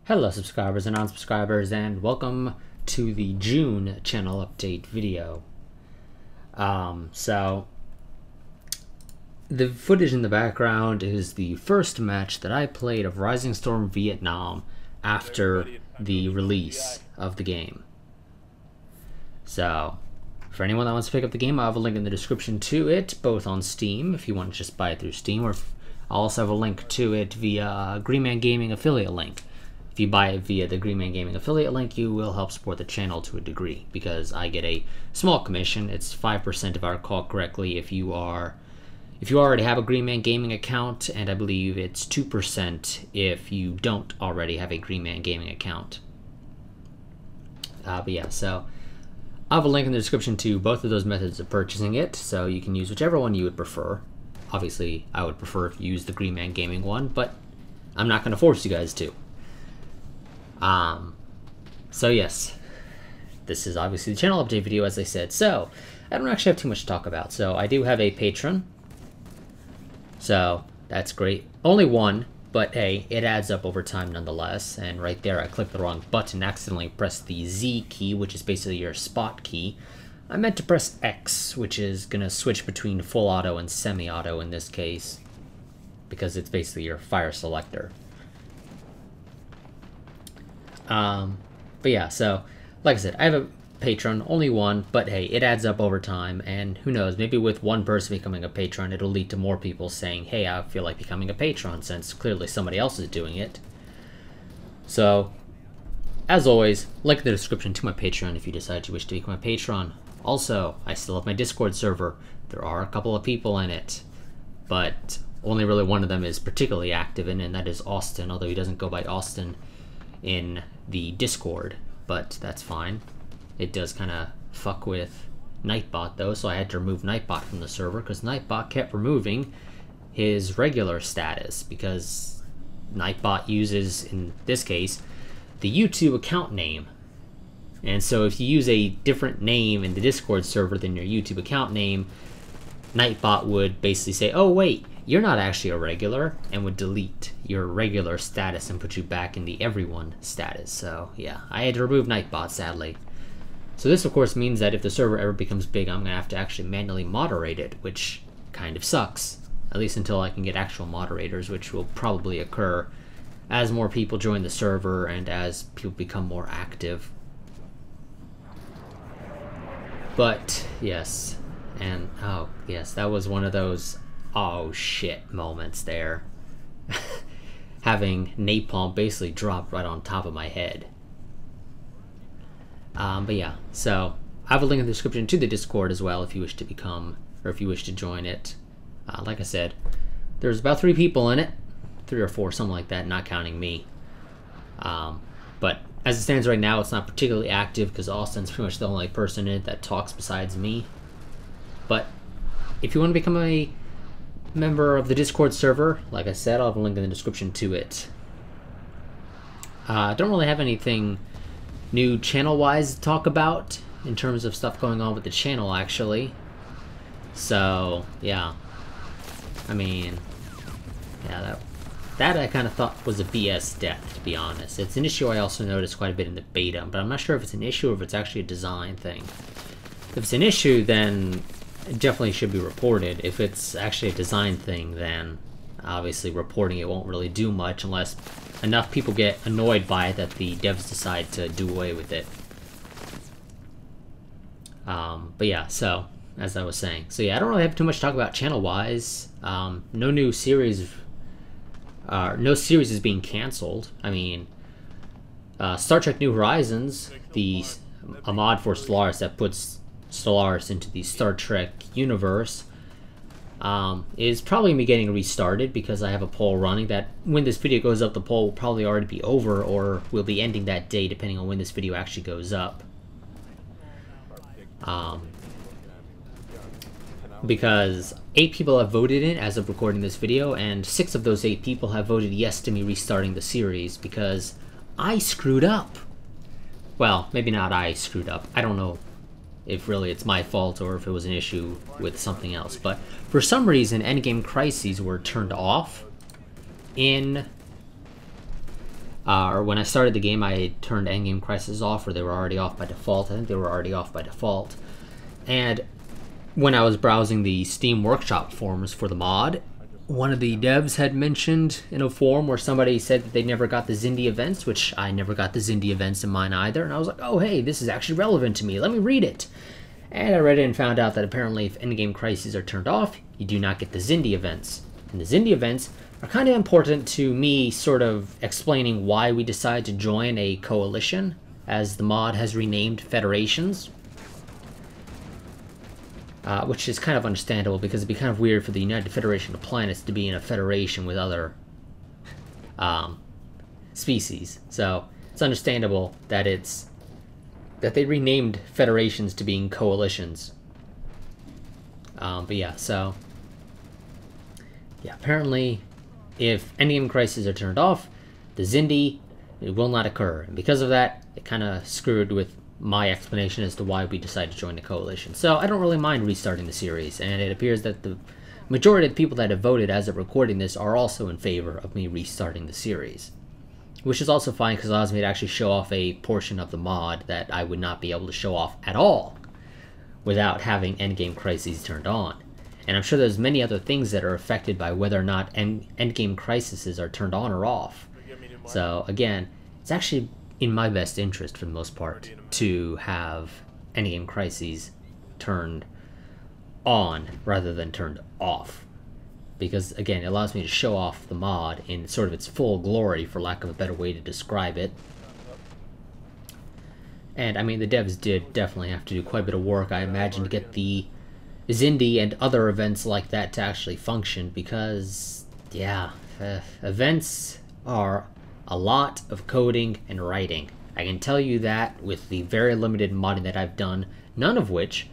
Hello subscribers and non-subscribers, and welcome to the June channel update video. So the footage in the background is the first match that I played of Rising Storm Vietnam after the release of the game. So for anyone that wants to pick up the game, I have a link in the description to it, both on Steam if you want to just buy it through Steam, or I'll also have a link to it via Greenman Gaming affiliate link. If you buy it via the Greenman Gaming affiliate link, you will help support the channel to a degree, because I get a small commission. It's 5% if I recall correctly if you already have a Greenman Gaming account, and I believe it's 2% if you don't already have a Greenman Gaming account. But yeah, so I'll have a link in the description to both of those methods of purchasing it, so you can use whichever one you would prefer. Obviously, I would prefer if you use the Greenman Gaming one, but I'm not going to force you guys to. So yes, this is obviously the channel update video, as I said. So I don't actually have too much to talk about. So I do have a patron, so that's great. Only one, but hey, it adds up over time nonetheless. And right there, I clicked the wrong button, accidentally pressed the Z key, which is basically your spot key. I meant to press X, which is gonna switch between full auto and semi-auto in this case, because it's basically your fire selector. But yeah, so like I said, I have a patron, only one, but hey, it adds up over time, and who knows, maybe with one person becoming a patron, it'll lead to more people saying, hey, I feel like becoming a patron, since clearly somebody else is doing it. So, as always, link in the description to my Patreon if you decide you wish to become a patron. Also, I still have my Discord server. There are a couple of people in it, but only really one of them is particularly active in, and that is Austin, although he doesn't go by Austin in the Discord, but that's fine. It does kind of fuck with Nightbot though, so I had to remove Nightbot from the server because Nightbot kept removing his regular status, because Nightbot uses, in this case, the YouTube account name. And so if you use a different name in the Discord server than your YouTube account name, Nightbot would basically say, oh wait, you're not actually a regular, and would delete your regular status and put you back in the everyone status. So yeah, I had to remove Nightbot, sadly. So this of course means that if the server ever becomes big, I'm gonna have to actually manually moderate it, which kind of sucks. At least until I can get actual moderators, which will probably occur as more people join the server and as people become more active. But yes, and oh yes, that was one of those oh shit moments there. Having napalm basically dropped right on top of my head. But yeah, so I have a link in the description to the Discord as well if you wish to become, or if you wish to join it. Like I said, there's about 3 people in it, 3 or 4, something like that, not counting me. But as it stands right now, it's not particularly active because Austin's pretty much the only person in it that talks besides me. But if you want to become a member of the Discord server, like I said, I'll have a link in the description to it. I don't really have anything new channel-wise to talk about in terms of stuff going on with the channel, actually. So, yeah. I mean, yeah, that I kind of thought was a BS death, to be honest. It's an issue I also noticed quite a bit in the beta, but I'm not sure if it's an issue or if it's actually a design thing. If it's an issue, then it definitely should be reported. If it's actually a design thing, then obviously reporting it won't really do much unless enough people get annoyed by it that the devs decide to do away with it. But yeah, so as I was saying, so yeah, I don't really have too much to talk about channel-wise. No new series, no series is being canceled. I mean, Star Trek New Horizons, a mod for Stellaris that puts Stellaris into the Star Trek universe, is probably going to be getting restarted, because I have a poll running that when this video goes up, the poll will probably already be over or will be ending that day, depending on when this video actually goes up. Because 8 people have voted in as of recording this video, and 6 of those 8 people have voted yes to me restarting the series, because I screwed up. Well, maybe not I screwed up. I don't know if really it's my fault or if it was an issue with something else. But for some reason, endgame crises were turned off in or when I started the game, I turned Endgame Crisis off, or they were already off by default. I think they were already off by default. And when I was browsing the Steam Workshop forums for the mod, one of the devs had mentioned in a forum where somebody said that they never got the Xindi events, which I never got the Xindi events in mine either. And I was like, oh, hey, this is actually relevant to me. Let me read it. And I read it and found out that apparently if Endgame Crises are turned off, you do not get the Xindi events. And the Xindi events are kind of important to me sort of explaining why we decided to join a coalition, as the mod has renamed federations. Which is kind of understandable, because it'd be kind of weird for the United Federation of Planets to be in a federation with other species. So it's understandable that they renamed federations to being coalitions. But yeah, so yeah, apparently if Endgame Crises are turned off, the Xindi, it will not occur. And because of that, it kind of screwed with my explanation as to why we decided to join the coalition. So I don't really mind restarting the series, and it appears that the majority of the people that have voted as of recording this are also in favor of me restarting the series. Which is also fine, because it allows me to actually show off a portion of the mod that I would not be able to show off at all without having Endgame Crises turned on. And I'm sure there's many other things that are affected by whether or not Endgame Crises are turned on or off. So again, it's actually in my best interest for the most part to have Endgame Crises turned on rather than turned off. Because again, it allows me to show off the mod in sort of its full glory, for lack of a better way to describe it. And I mean, the devs did definitely have to do quite a bit of work, I imagine, to get the Xindi and other events like that to actually function, because, yeah, events are a lot of coding and writing. I can tell you that with the very limited modding that I've done, none of which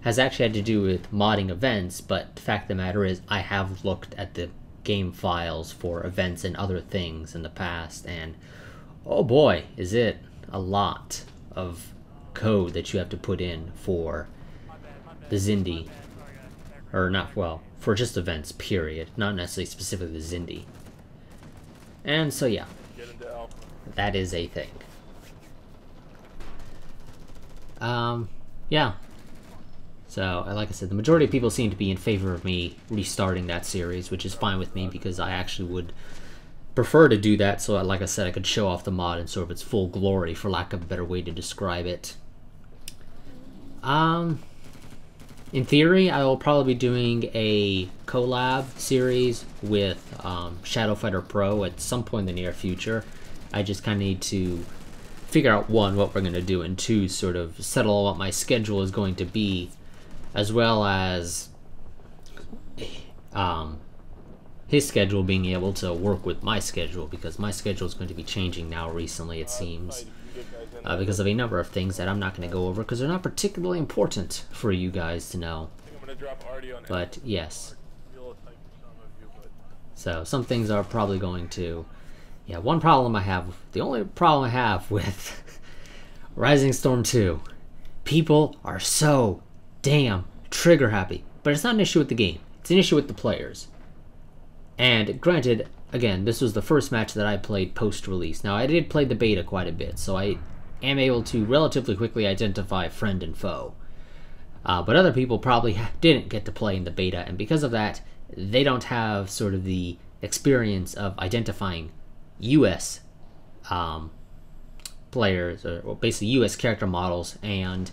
has actually had to do with modding events, but the fact of the matter is I have looked at the game files for events and other things in the past, and oh boy, is it a lot of code that you have to put in for the Xindi, or not, well, for just events, period, not necessarily specifically the Xindi. And so yeah, that is a thing. Yeah. So, like I said, the majority of people seem to be in favor of me restarting that series, which is fine with me, because I actually would prefer to do that, so like I said, I could show off the mod in sort of its full glory, for lack of a better way to describe it. In theory, I will probably be doing a collab series with Shadow Fighter Pro at some point in the near future. I just kind of need to figure out, one, what we're going to do, and two, sort of settle what my schedule is going to be, as well as his schedule being able to work with my schedule, because my schedule is going to be changing now recently, it seems, because of a number of things that I'm not going to go over, because they're not particularly important for you guys to know. But yes. So some things are probably going to... Yeah, one problem I have, the only problem I have with Rising Storm 2, people are so damn trigger happy. But it's not an issue with the game, it's an issue with the players. And granted, again, this was the first match that I played post-release. Now, I did play the beta quite a bit, so I am able to relatively quickly identify friend and foe. But other people probably didn't get to play in the beta, and because of that, they don't have sort of the experience of identifying US players, or basically US character models, and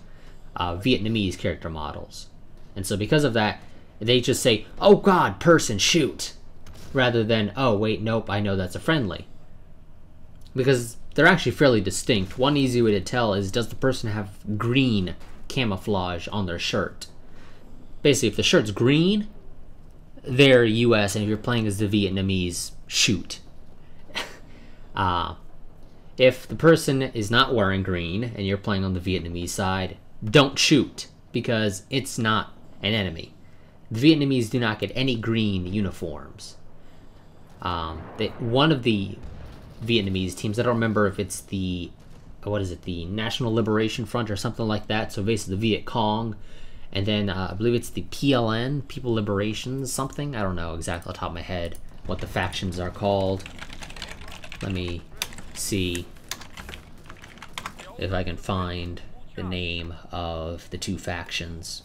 Vietnamese character models. And so because of that, they just say, oh god, person, shoot, rather than, oh wait, nope, I know that's a friendly. Because they're actually fairly distinct. One easy way to tell is, does the person have green camouflage on their shirt? Basically, if the shirt's green, they're US, and if you're playing as the Vietnamese, shoot. If the person is not wearing green and you're playing on the Vietnamese side, don't shoot, because it's not an enemy. The Vietnamese do not get any green uniforms. One of the Vietnamese teams, I don't remember if it's the, what is it, the National Liberation Front or something like that, so basically the Viet Cong, and then I believe it's the PLN, People Liberation something, I don't know exactly off the top of my head what the factions are called. Let me see if I can find the name of the two factions.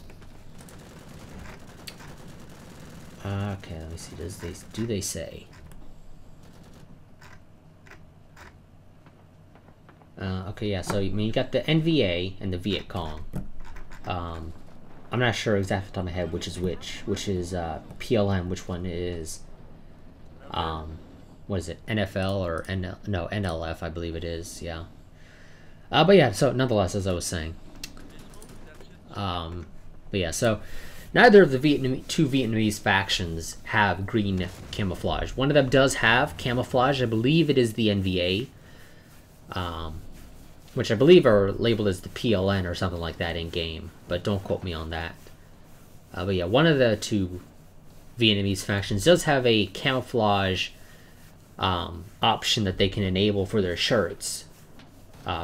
Okay, let me see. Do they say? Okay, yeah. So I mean, you got the NVA and the Viet Cong. I'm not sure exactly off the top of my head which is which. Which is PLM? Which one is? What is it? NFL or no, NLF? I believe it is. Yeah. But yeah. So nonetheless, as I was saying. But yeah. So neither of the two Vietnamese factions have green camouflage. One of them does have camouflage. I believe it is the NVA. Which I believe are labeled as the PLN or something like that in game, but don't quote me on that. But yeah, one of the two Vietnamese factions does have a camouflage option that they can enable for their shirts,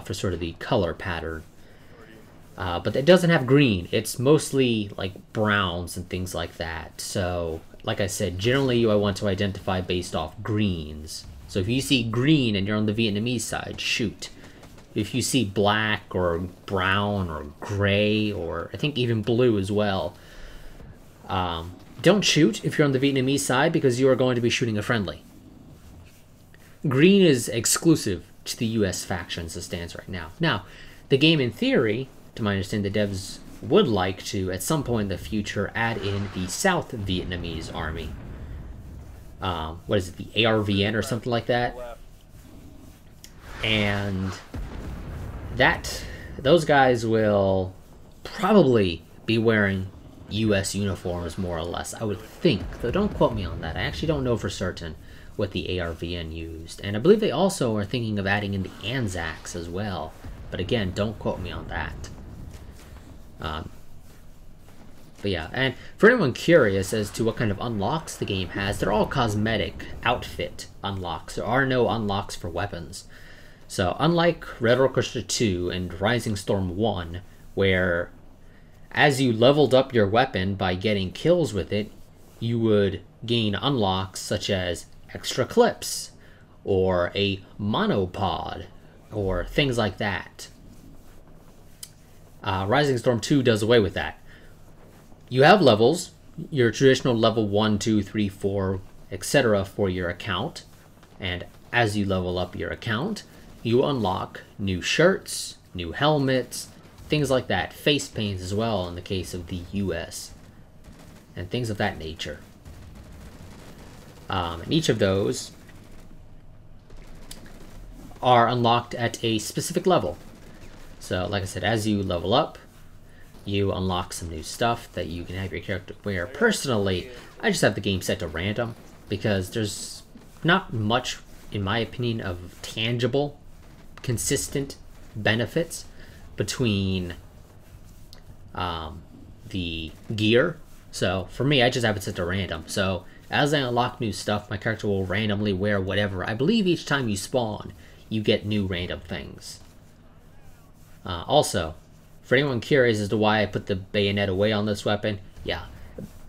for sort of the color pattern. But it doesn't have green. It's mostly like browns and things like that. So, like I said, generally I want to identify based off greens. So if you see green and you're on the Vietnamese side, shoot. If you see black or brown or gray or I think even blue as well, don't shoot if you're on the Vietnamese side because you are going to be shooting a friendly. Green is exclusive to the US faction as it stands right now. Now, the game in theory, to my understanding, the devs would like to, at some point in the future, add in the South Vietnamese army. What is it, the ARVN or something like that? And those guys will probably be wearing US uniforms more or less, I would think, though don't quote me on that. I actually don't know for certain what the ARVN used, and I believe they also are thinking of adding in the Anzacs as well, but again, don't quote me on that. But yeah, and for anyone curious as to what kind of unlocks the game has, they're all cosmetic outfit unlocks. There are no unlocks for weapons. So, unlike Red Orchestra 2 and Rising Storm 1, where as you leveled up your weapon by getting kills with it, you would gain unlocks such as extra clips, or a monopod, or things like that. Rising Storm 2 does away with that. You have levels, your traditional level 1, 2, 3, 4, etc. for your account, and as you level up your account, you unlock new shirts, new helmets, things like that. Face paints as well in the case of the US. And things of that nature. And each of those are unlocked at a specific level. So, like I said, as you level up, you unlock some new stuff that you can have your character wear. Personally, I just have the game set to random because there's not much, in my opinion, of tangible consistent benefits between the gear. So for me, I just have it set to random. So as I unlock new stuff, my character will randomly wear whatever. I believe each time you spawn, you get new random things. Also, for anyone curious as to why I put the bayonet away on this weapon, yeah,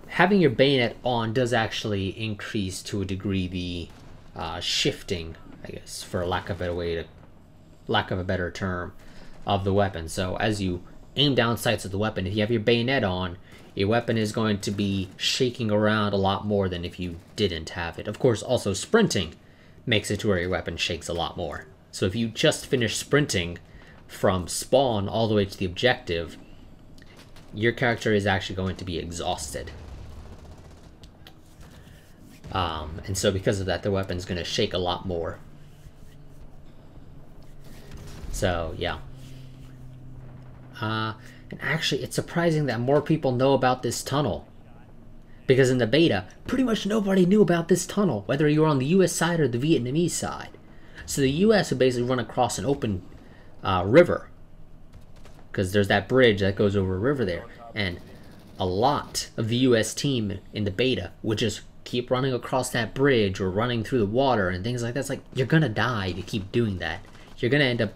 having your bayonet on does actually increase to a degree the shifting, I guess, for lack of a better term, of the weapon. So as you aim down sights of the weapon, if you have your bayonet on, your weapon is going to be shaking around a lot more than if you didn't have it. Of course, also sprinting makes it to where your weapon shakes a lot more. So if you just finish sprinting from spawn all the way to the objective, your character is actually going to be exhausted. And so because of that, the weapon's going to shake a lot more. So, yeah. And actually, it's surprising that more people know about this tunnel. Because in the beta, pretty much nobody knew about this tunnel, whether you were on the US side or the Vietnamese side. So the US would basically run across an open river. Because there's that bridge that goes over a river there. And a lot of the US team in the beta would just keep running across that bridge or running through the water and things like that. It's like, you're gonna die if you keep doing that. You're gonna end up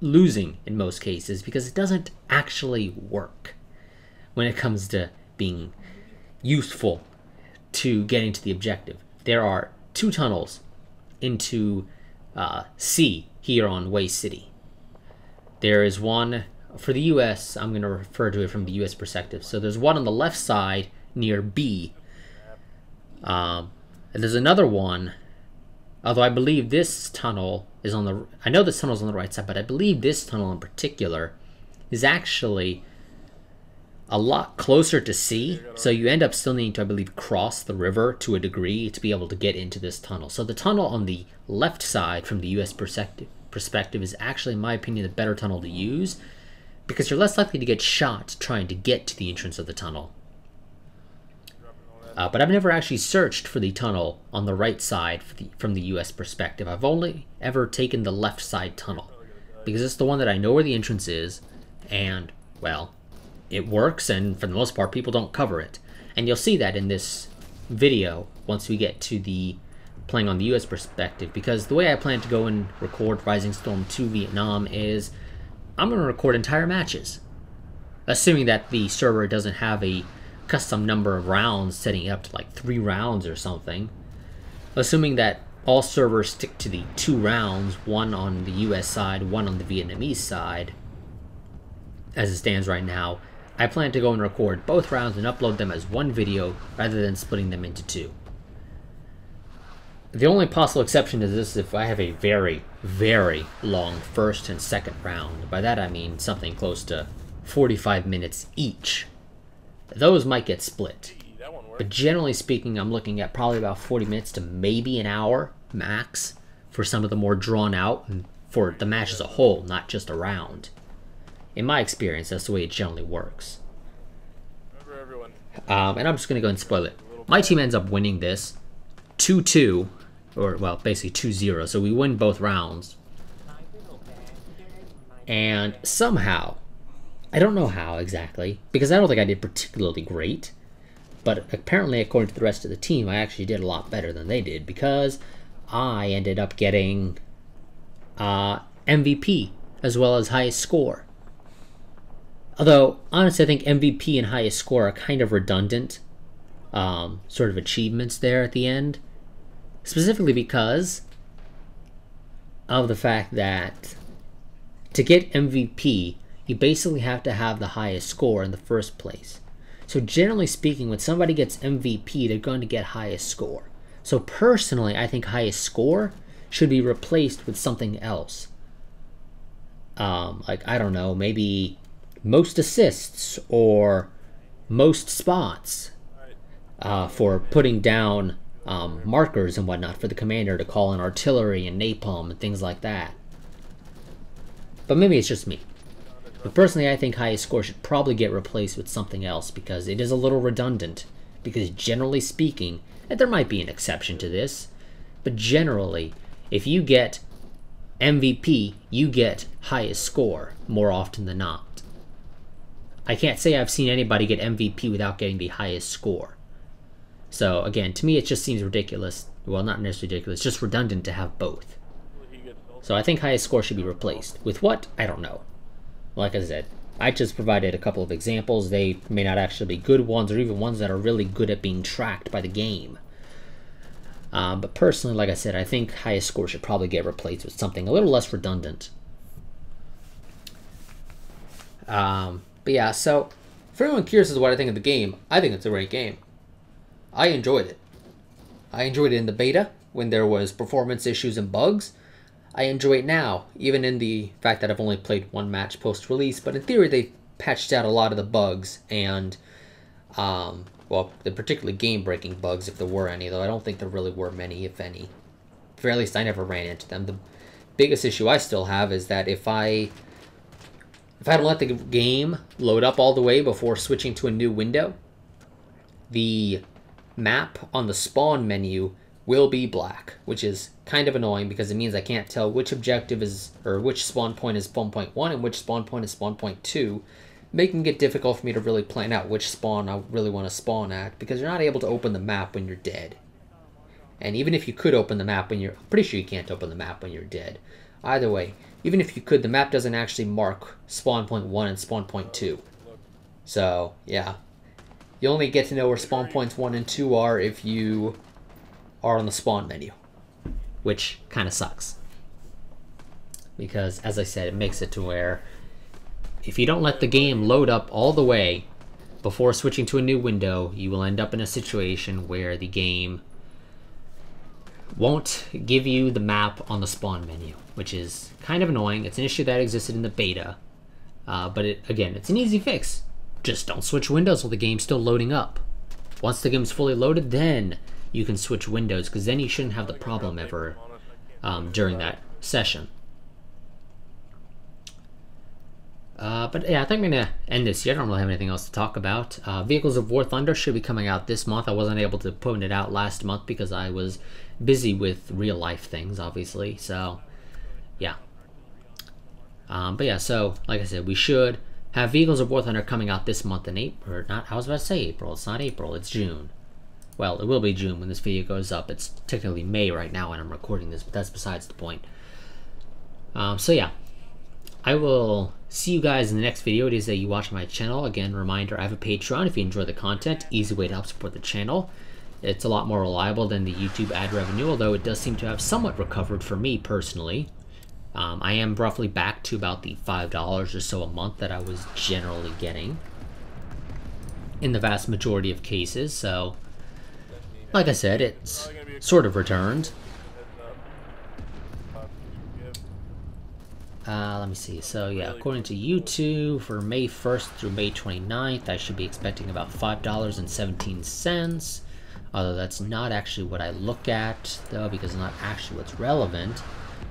losing in most cases because it doesn't actually work when it comes to being useful to getting to the objective. There are two tunnels into see here on Waste City. There is one for the US, I'm going to refer to it from the US perspective. So there's one on the left side near B. And there's another one, although I believe this tunnel is on the... I know this tunnel is on the right side, but I believe this tunnel in particular is actually a lot closer to C. So you end up still needing to, I believe, cross the river to a degree to be able to get into this tunnel. So the tunnel on the left side from the US perspective is actually, in my opinion, the better tunnel to use, because you're less likely to get shot trying to get to the entrance of the tunnel. But I've never actually searched for the tunnel on the right side from the US perspective. I've only ever taken the left side tunnel, because it's the one that I know where the entrance is, and, well, it works, and for the most part, people don't cover it. And you'll see that in this video once we get to the playing on the US perspective, because the way I plan to go and record Rising Storm 2 Vietnam is I'm going to record entire matches, assuming that the server doesn't have a custom number of rounds, setting it up to like 3 rounds or something. Assuming that all servers stick to the 2 rounds, one on the US side, one on the Vietnamese side, as it stands right now, I plan to go and record both rounds and upload them as one video rather than splitting them into 2. The only possible exception to this is if I have a very, very long first and second round. By that I mean something close to 45 minutes each. Those might get split. But generally speaking, I'm looking at probably about 40 minutes to maybe an hour max for some of the more drawn out, and for the match as a whole, not just a round. In my experience, that's the way it generally works. And I'm just going to go and spoil it. My team ends up winning this 2-2. Or, well, basically 2-0, so we win both rounds. And somehow, I don't know how exactly, because I don't think I did particularly great, but apparently, according to the rest of the team, I actually did a lot better than they did, because I ended up getting MVP, as well as highest score. Although, honestly, I think MVP and highest score are kind of redundant sort of achievements there at the end. Specifically because of the fact that to get MVP, you basically have to have the highest score in the first place. So generally speaking, when somebody gets MVP, they're going to get highest score. So personally, I think highest score should be replaced with something else. Like, I don't know, maybe most assists or most spots for putting down markers and whatnot for the commander to call in artillery and napalm and things like that. But maybe it's just me. But personally, I think highest score should probably get replaced with something else, because it is a little redundant. Because generally speaking, and there might be an exception to this, but generally, if you get MVP, you get highest score more often than not. I can't say I've seen anybody get MVP without getting the highest score. So again, to me it just seems ridiculous. Well, not necessarily ridiculous, just redundant to have both. So I think highest score should be replaced. With what? I don't know. Like I said, I just provided a couple of examples. They may not actually be good ones, or even ones that are really good at being tracked by the game. But personally, like I said, I think highest score should probably get replaced with something a little less redundant. But yeah, so for anyone curious as to what I think of the game, I think it's a great game. I enjoyed it. I enjoyed it in the beta when there was performance issues and bugs. I enjoy it now, even in the fact that I've only played one match post-release, but in theory they patched out a lot of the bugs and, well, the particularly game-breaking bugs, if there were any, though I don't think there really were many, if any. Or at least I never ran into them. The biggest issue I still have is that if I don't let the game load up all the way before switching to a new window, the map on the spawn menu will be black, which is kind of annoying because it means I can't tell which objective is, or which spawn point is spawn point 1 and which spawn point is spawn point 2, making it difficult for me to really plan out which spawn I really want to spawn at, because you're not able to open the map when you're dead. And even if you could open the map when you're... I'm pretty sure you can't open the map when you're dead. Either way, even if you could, the map doesn't actually mark spawn point 1 and spawn point 2. So, yeah. You only get to know where spawn points 1 and 2 are if you are on the spawn menu, which kind of sucks. because, as I said, it makes it to where if you don't let the game load up all the way before switching to a new window, you will end up in a situation where the game won't give you the map on the spawn menu, which is kind of annoying. It's an issue that existed in the beta, but again, it's an easy fix. Just don't switch windows while the game's still loading up. Once the game's fully loaded, then you can switch windows, because then you shouldn't have the problem ever during that session. But yeah, I think I'm going to end this here. I don't really have anything else to talk about. Vehicles of War Thunder should be coming out this month. I wasn't able to put it out last month because I was busy with real life things, obviously. So, yeah. But yeah, so, like I said, we should have Vehicles of War Thunder coming out this month in April. Or not, I was about to say April. It's not April, it's June. Well, it will be June when this video goes up. It's technically May right now when I'm recording this, but that's besides the point. So yeah, I will see you guys in the next video. It is that you watch my channel. Again, reminder, I have a Patreon if you enjoy the content. Easy way to help support the channel. It's a lot more reliable than the YouTube ad revenue, although it does seem to have somewhat recovered for me personally. I am roughly back to about the $5 or so a month that I was generally getting in the vast majority of cases, so like I said, it's sort of returned. Let me see. So yeah, according to YouTube, for May 1st through May 29th, I should be expecting about $5.17. Although that's not actually what I look at, though, because it's not actually what's relevant.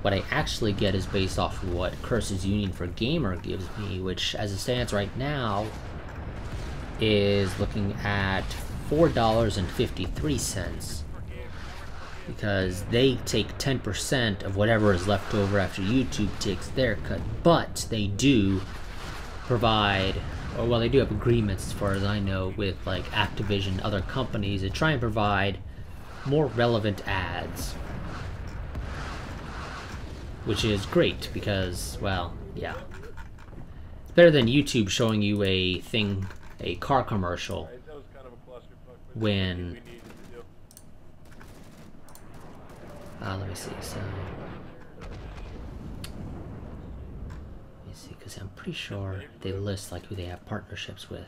What I actually get is based off of what Curses Union for Gamer gives me, which, as it stands right now, is looking at $4.53. Because they take 10% of whatever is left over after YouTube takes their cut, but they do provide, or well, they do have agreements as far as I know with like Activision, other companies that try and provide more relevant ads, which is great because, well, yeah, it's better than YouTube showing you a car commercial when let me see, so let me see, because I'm pretty sure they list like who they have partnerships with.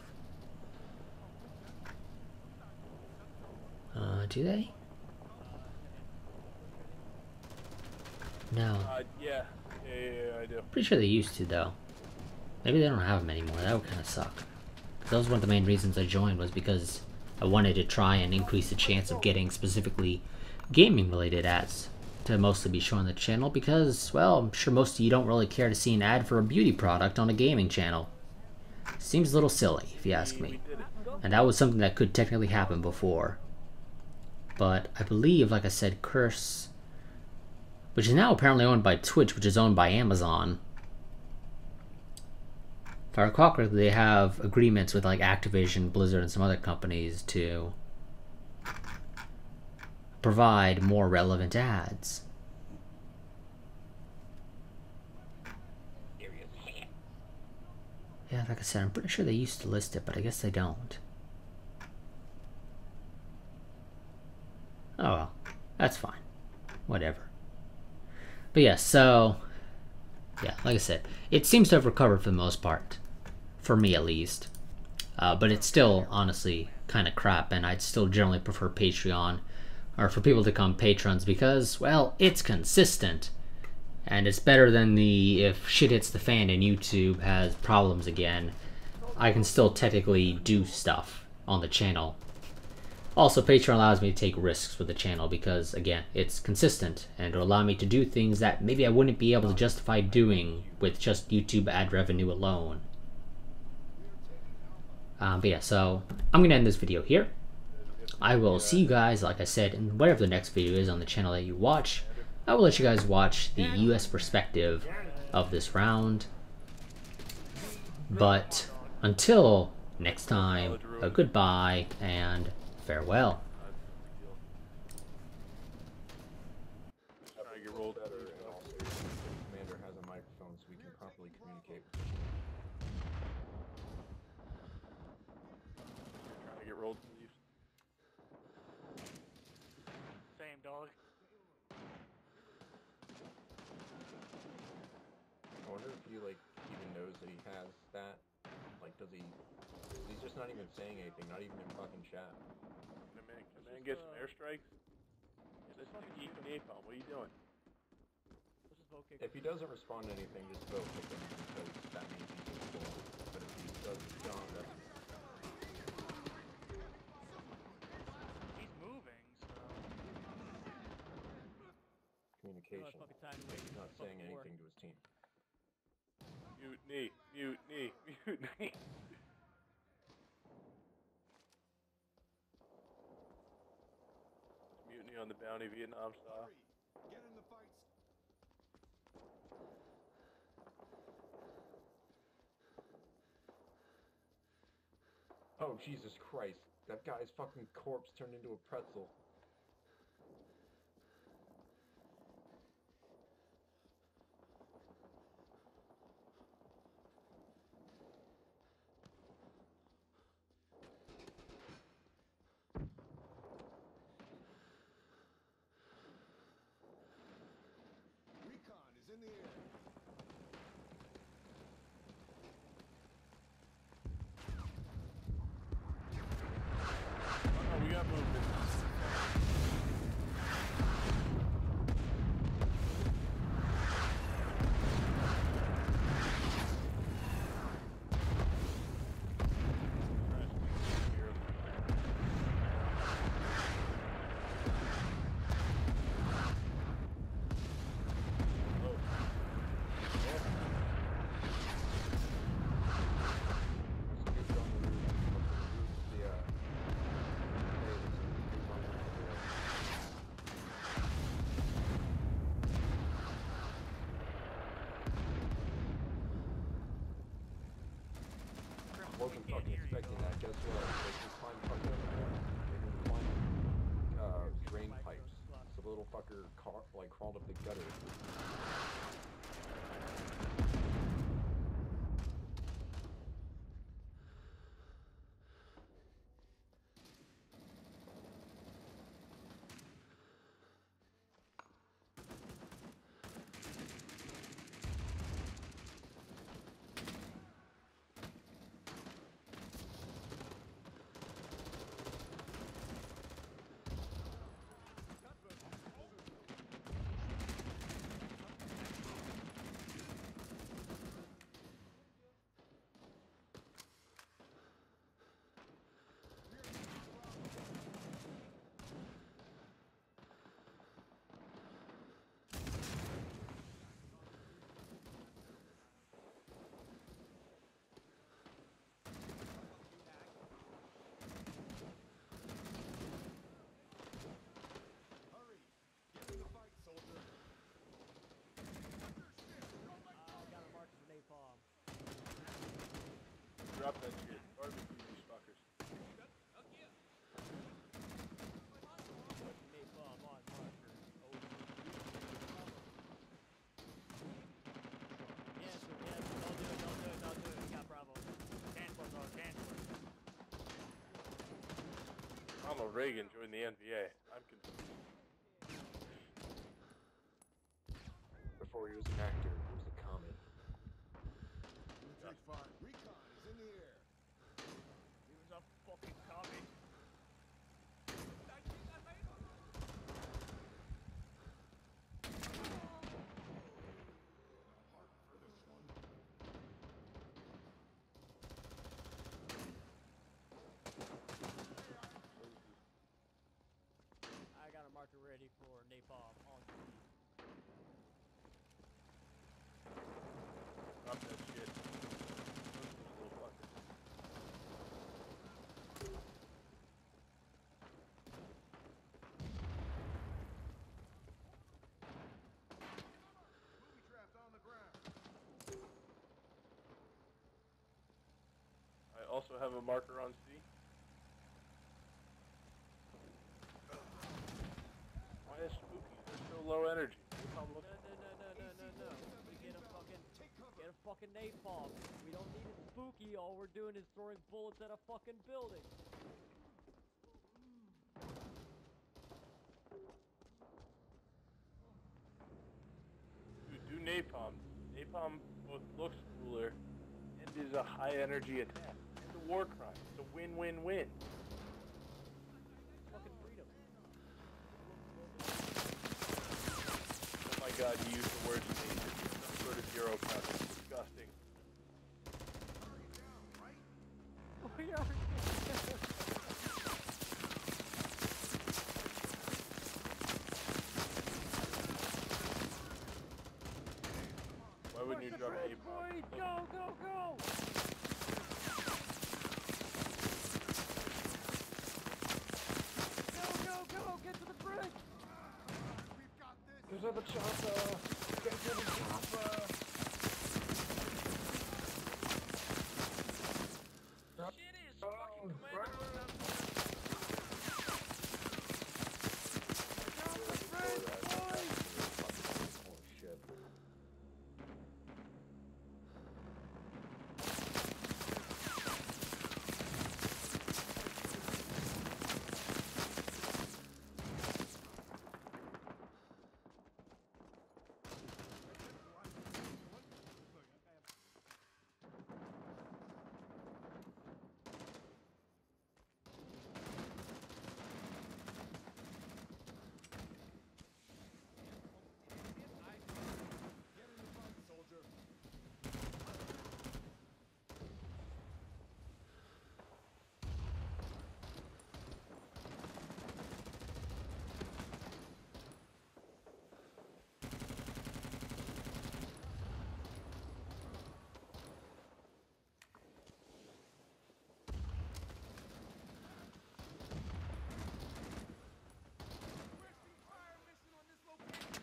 Do they? No. Yeah, I do. Pretty sure they used to, though. Maybe they don't have them anymore. That would kind of suck. That was one of the main reasons I joined, was because I wanted to try and increase the chance of getting specifically gaming-related ads to mostly be shown on the channel, because, well, I'm sure most of you don't really care to see an ad for a beauty product on a gaming channel. Seems a little silly, if you ask me. And that was something that could technically happen before. But I believe, like I said, Curse, which is now apparently owned by Twitch, which is owned by Amazon. If I recall correctly, they have agreements with like Activision, Blizzard, and some other companies to provide more relevant ads. Yeah, like I said, I'm pretty sure they used to list it, but I guess they don't. Oh well, that's fine. Whatever. But yeah, so yeah, like I said, it seems to have recovered for the most part. For me, at least. But it's still, honestly, kind of crap, and I'd still generally prefer Patreon, or for people to become patrons, because, well, it's consistent. And it's better than the, if shit hits the fan and YouTube has problems again, I can still technically do stuff on the channel. Also, Patreon allows me to take risks with the channel because, again, it's consistent, and it'll allow me to do things that maybe I wouldn't be able to justify doing with just YouTube ad revenue alone. But yeah, so I'm going to end this video here. I will see you guys, like I said, in whatever the next video is on the channel that you watch. I will let you guys watch the US perspective of this round. But until next time, goodbye and farewell. Commander has a microphone so we can properly communicate. Trying to get rolled. Same dog. wonder if he like even knows that he has that. Like, does he? He's just not even saying anything, not even in fucking chat. Can man get some airstrikes? Just eat napalm. What are you doing? Let's just vote kick If he doesn't respond to anything, just vote kick him because that means he's just full. But if he does respond, that's He's moving, so. communication. Fucking time to He's not saying fucking war. anything to his team. Mutiny, mutiny, mutiny. Mutiny on the Bounty, Vietnam style. Get in the fights. Oh, Jesus Christ. That guy's fucking corpse turned into a pretzel. Recon is in the air. Oh, we got movement. Wasn't fucking expecting that. Guess what? They can climb fucking drain pipes. So the little fucker crawled up the gutter. Hurry. Get in the fight, soldier. I got a mark for napalm. Drop that shit. Barbecue these fuckers. Napalm on marker. Yes, don't do it. We got Bravo. Cancel, dog, cancel. Ronald Reagan joined the NVA. I'm confused. Before he was an actor, he was a comic. Take fire. Recon is in the air. He was a fucking comic. For this one. I got a marker ready for napalm on TV. Drop that shit. Those little fuckers. Booby trapped on the ground. I also have a marker on C. Why is spooky? They're so low energy. No. We get a fucking napalm. We don't need it spooky. All we're doing is throwing bullets at a fucking building. Do napalm. Napalm both looks cooler and is a high energy attack. It's a war crime. It's a win-win-win. Fucking freedom. Oh my god, you used the word sneeze. It's some sort of Euro cut. It's disgusting. We are. Why wouldn't you drop a Boys, go, go, go! Go, go, go! Get to the bridge! We've got this. Get to the chopper! Get to the chopper! Shit is fucking commander! Down the bridge, boys! Oh shit. Soldier. Requesting fire mission on this location.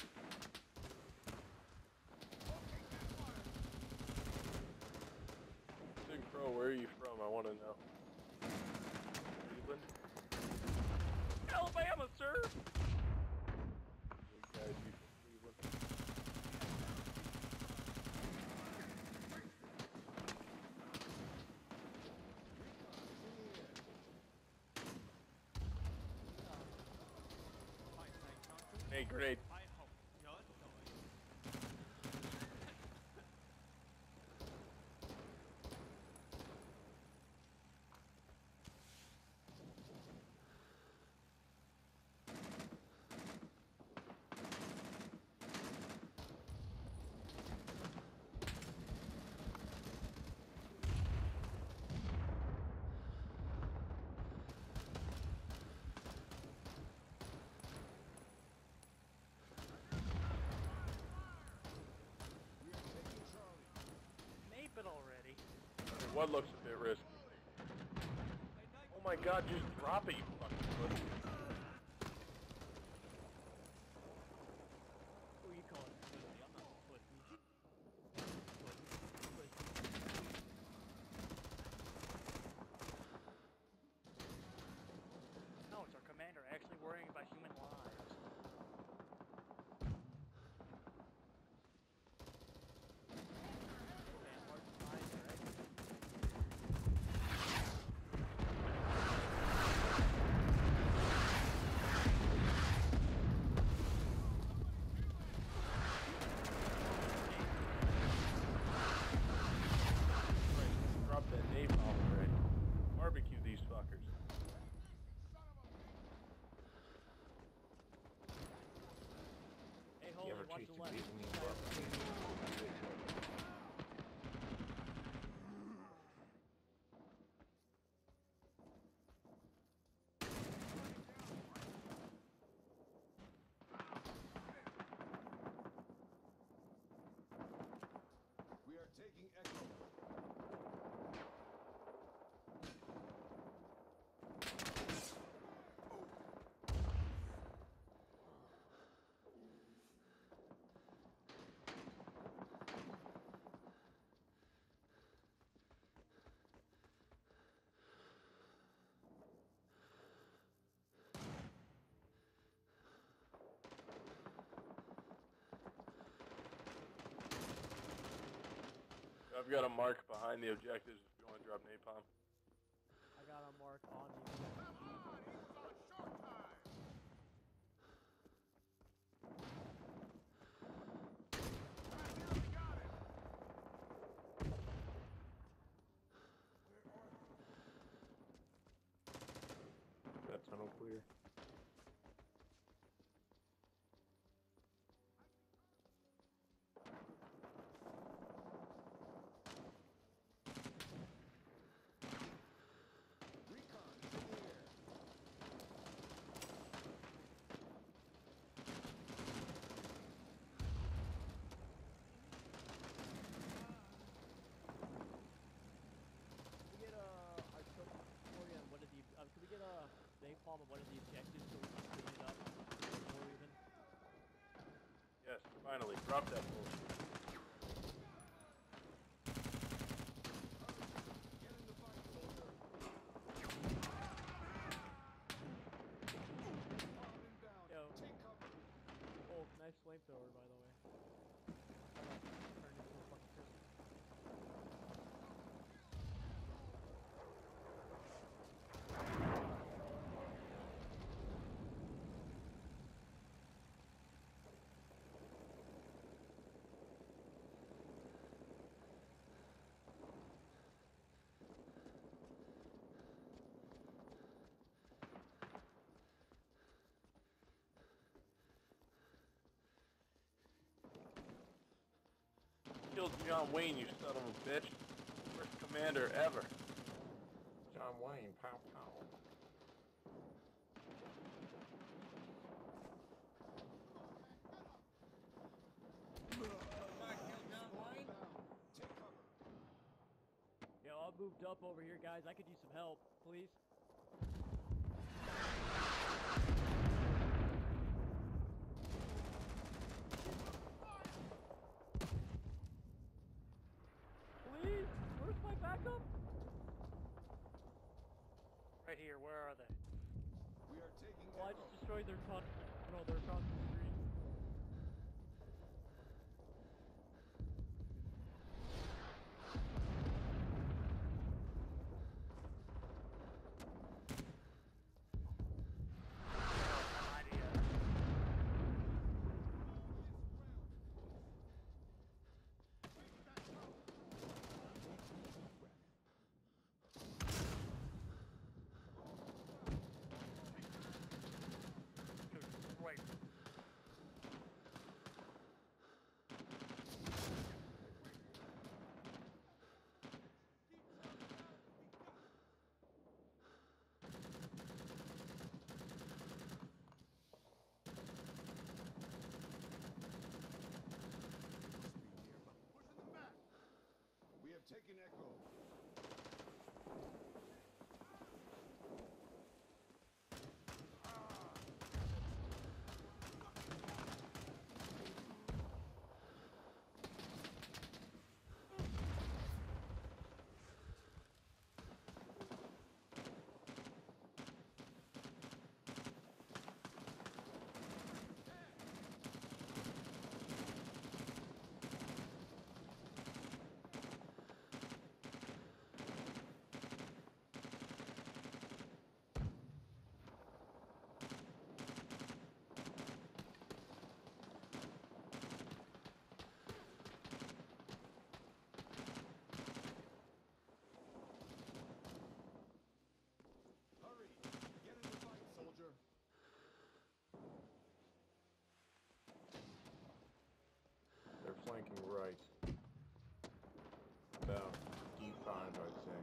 Okay, get fire. Big Pro, where are you from? I want to know. Cleveland? Alabama, sir! You guys, you from Cleveland? Hey, great. Nape it already. What looks a bit risky? Oh my god, just drop it, you fucking pussy. Who you calling pussy? I'm not a pussy. No, it's our commander actually worrying about human lives. Man, hard to find, right? Drop that napalm already. Barbecue these fuckers. Hey, hold it, watch the left. We are taking Echo. I've got a mark behind the objectives if you want to drop napalm. I got a mark on you. He was on short time. I nearly got him. Finally, drop that bullshit. Get in the fight, soldier. Armed and bound. Yo. Take cover. Oh, nice flamethrower, by the way. Turned into a fucking pistol. Killed John Wayne, you son of a bitch. First commander ever. John Wayne, pow pow. Take cover. Yo, I moved up over here, guys. I could use some help, please. Please? Where's my backup? Right here. Where are they? We are taking Well, I Echo. just destroyed their tunnel. No, they're across the street. Right. Pushing them back. We have taken Echo. Hurry. Get in the fight, soldier. They're flanking right. About D5, I'd say.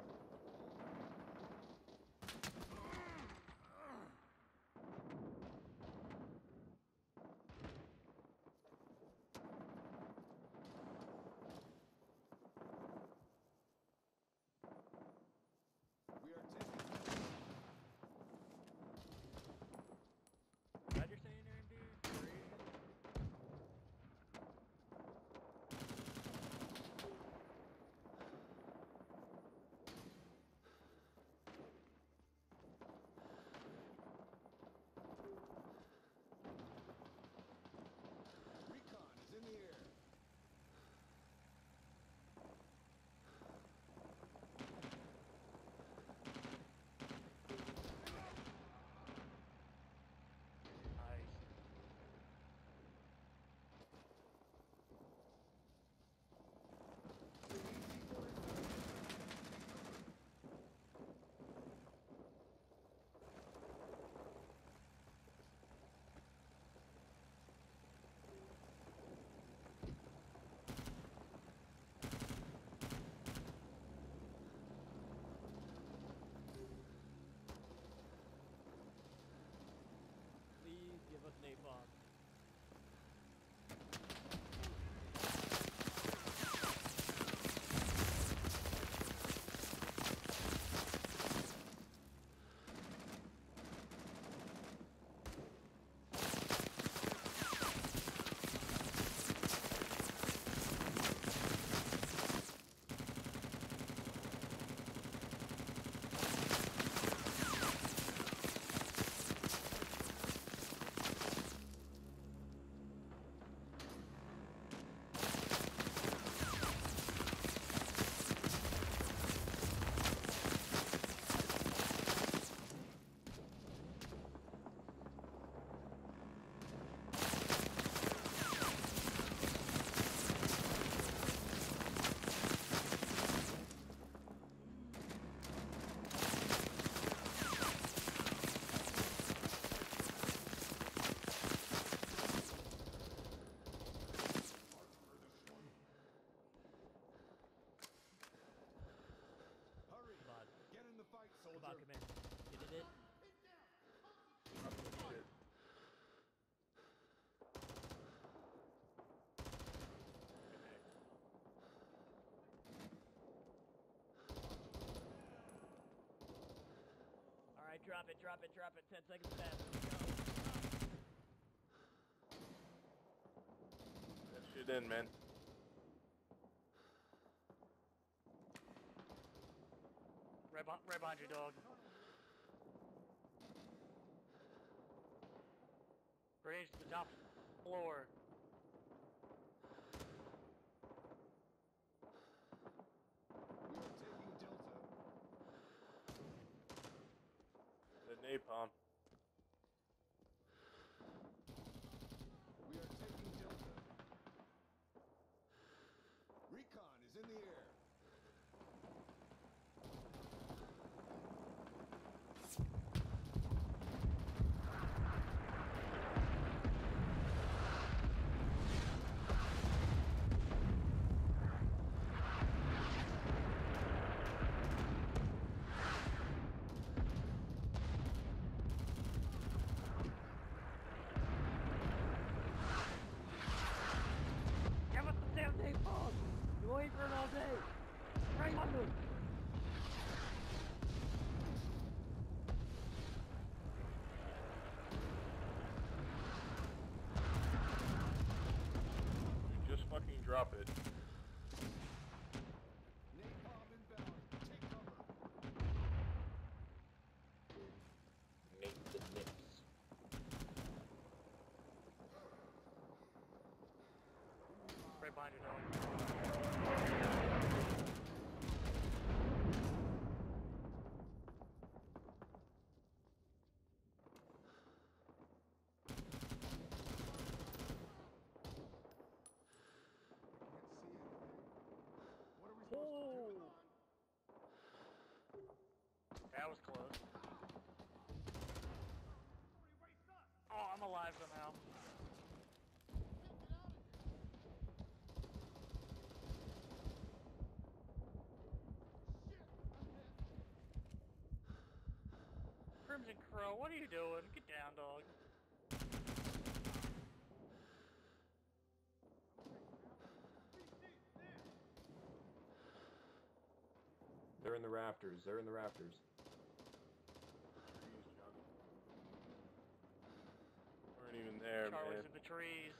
We are taking Glad you're staying there, dude. Where are you? Recon is in the air. Nice. Please give us napalm. drop it, drop it, drop it. 10 seconds left. Go. That shit in, man. Right behind you, dog. Grenades to the top floor. We are taking Delta. The napalm. We are taking Delta. Recon is in the air. Give us the damn napalm! You wait for it all day! Right on them! Just fucking drop it. Napalm inbound. Take cover. Nate the Nips. Right behind you, dog. Can't see anything. What are we supposed to Oh! do? That was close. Oh, I'm alive somehow. Crimson Crow, what are you doing? Get down, dog. They're in the rafters. They're in the rafters. Weren't even there, Charlie's man. in the trees.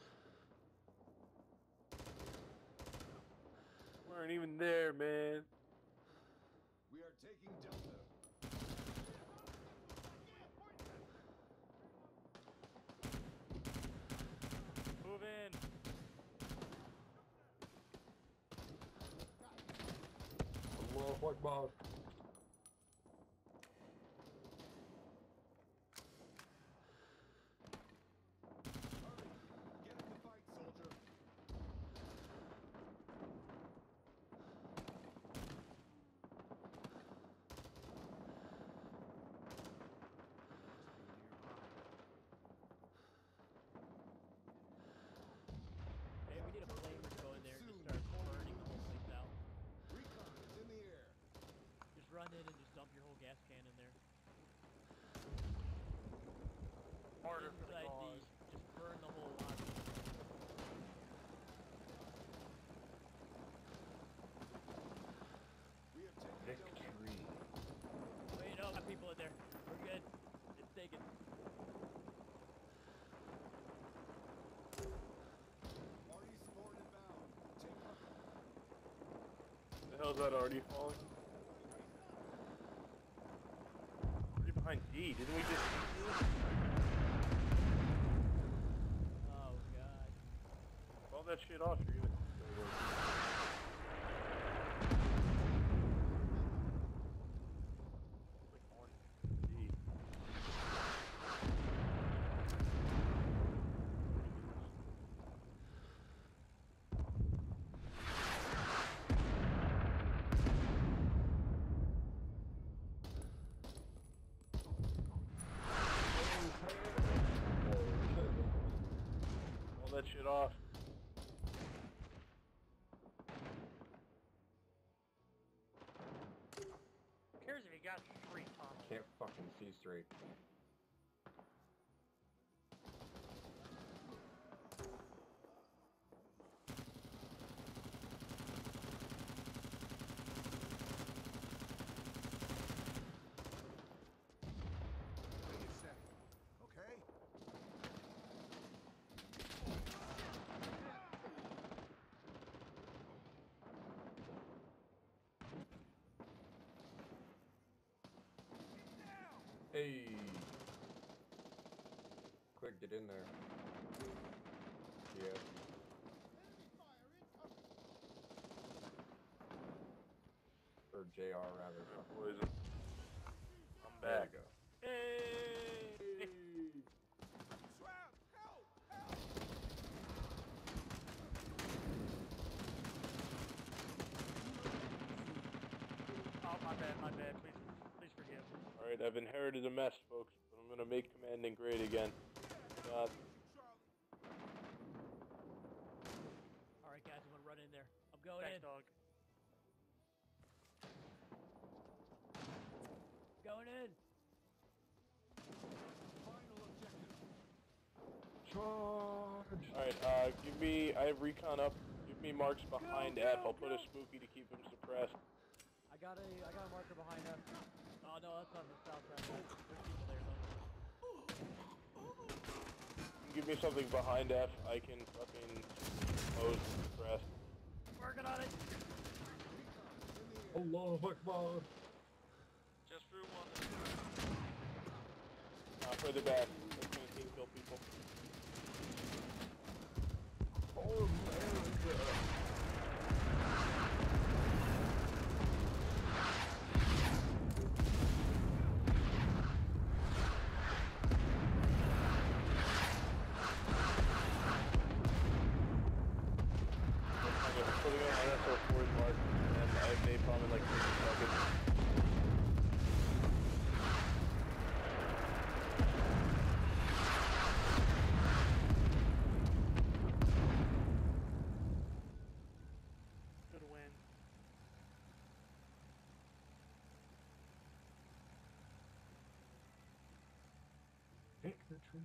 Weren't even there, man. We are taking Delta. Move in. Allahu Akbar. Hurry. Get in the fight, soldier. Hey, we need a flamer to go in there and just start burning the whole place out. Recon is in the air. Just run in and just dump your whole gas can in there. Harder for the Inside cause. just burn the whole lobby. We have taken Delta. Wait, no, got people in there. We're good. It's taken. Artie Sport inbound. Take cover. The hell's that already falling? Already behind D. Didn't we just see D? Oh, God. All that shit off. You're gonna. Like on D. All that shit off. Who cares if you got street tunnel? Can't fucking see straight. Hey. Quick, get in there. Yeah. Or JR rather. Boys, I'm There back. you go. Hey! Oh, my bad. Please forgive. Alright, I've inherited a mess, folks, but I'm gonna make commanding great again. God. Alright, guys, I'm gonna run in there. I'm going Thanks, in. dog. Going in. Alright, I have recon up. Give me marks behind Go, F. go, I'll put a go. spooky to keep him suppressed. I got a marker behind us. Oh no, that's on the south side. There's people there though. Give me something behind F. I can fucking pose and suppress. Working on it. Allahu Akbar. Just threw one. Further back. That's gonna team kill people. For America. I'm putting on my SR4's mark, and I have napalm in like 60 seconds. Good win. Pick the tree.